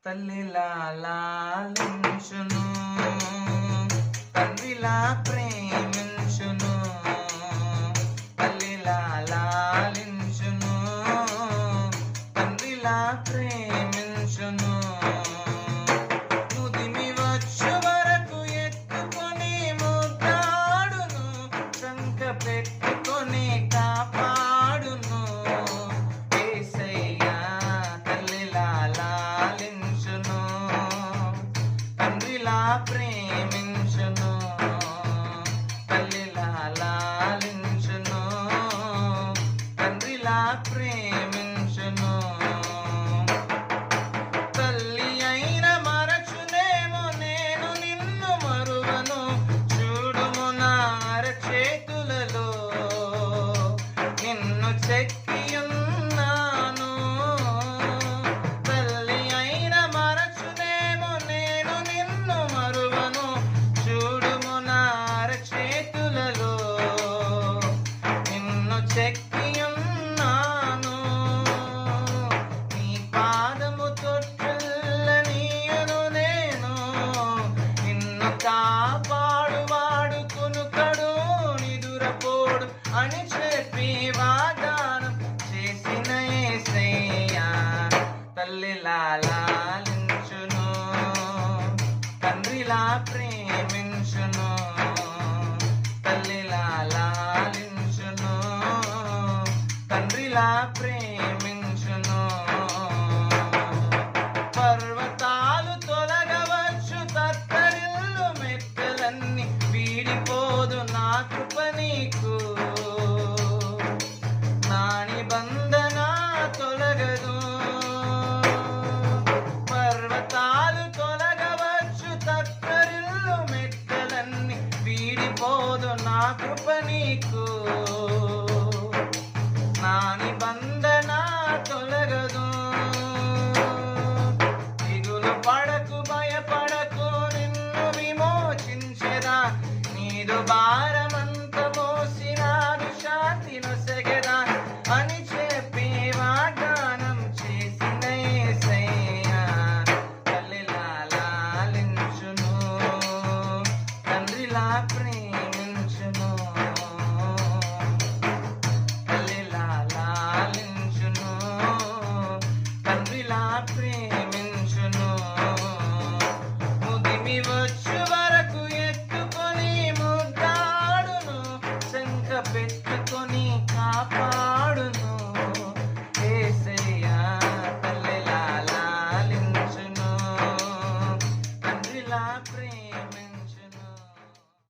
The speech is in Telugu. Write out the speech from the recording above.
తల్లిలా లాలించును, తండ్రిలా ప్రేమించును. తల్లిలా లాలించును, తండ్రిలా ప్రేమించును. ముదిమి వచ్చు వరకు ఎత్తుకొని ముద్దాడును, సంక పెట్టుకొని కాపాడును. యేసయ్యా తల్లిలా లాలించును, తండ్రిలా ప్రేమించును. తల్లిలా లాలించును, తండ్రిలా ప్రేమించును. తల్లి అయిన మరచునేమో నేను నిన్ను మరువను, చూడుము నా అరచేతులలో నిన్ను చెక్కియున్నాను. తల్లి అయిన మరచునేమో నేను నిన్ను మరువను, చూడుము నా అరచేతులలో నిన్ను చెక్కియున్నాను. నీ పాదము తొట్టిల్లనీయును నేను, నిన్ను కాపాడువాడు కునుకడు నిదురపోడు అని చెప్పి వాగ్దానం చేసిన యేసయ్యా తల్లిలా లాలించును, తండ్రిలా ప్రేమించును. తల్లిలా లాలించును, తండ్రిలా ప్రేమించును. పర్వతాలు తొలగవచ్చు, తత్తరిల్లు మెట్టలన్నీ వీడిపోదు నా కృప నీకు. నా నిబంధన తొలగదు. పర్వతాలు తొలగవచ్చు, తత్తరిల్లు మెట్టలన్నీ వీడిపోదు నా కృప నీకు. నా నిబంధన తొలగదు. దిగులు పడకు, భయపడకు, నిన్ను విమోచించెదా. నీదు భారమంత మోసినాడు, శాంతి నొసగెదా అని చెప్పి వాగ్దానం చేసిన యేసయ్యా తల్లిలా లాలించును, తండ్రిలా ప్రేమించును. తల్లిలా లాలించును, తండ్రిలా ప్రేమించును. ముదిమి వచ్చు వరకు ఎత్తుకొని ముద్దాడును, శంఖ పెట్టుకొని కాపాడును. యేసయ్యా తల్లిలా లాలించును, తండ్రిలా ప్రేమించును.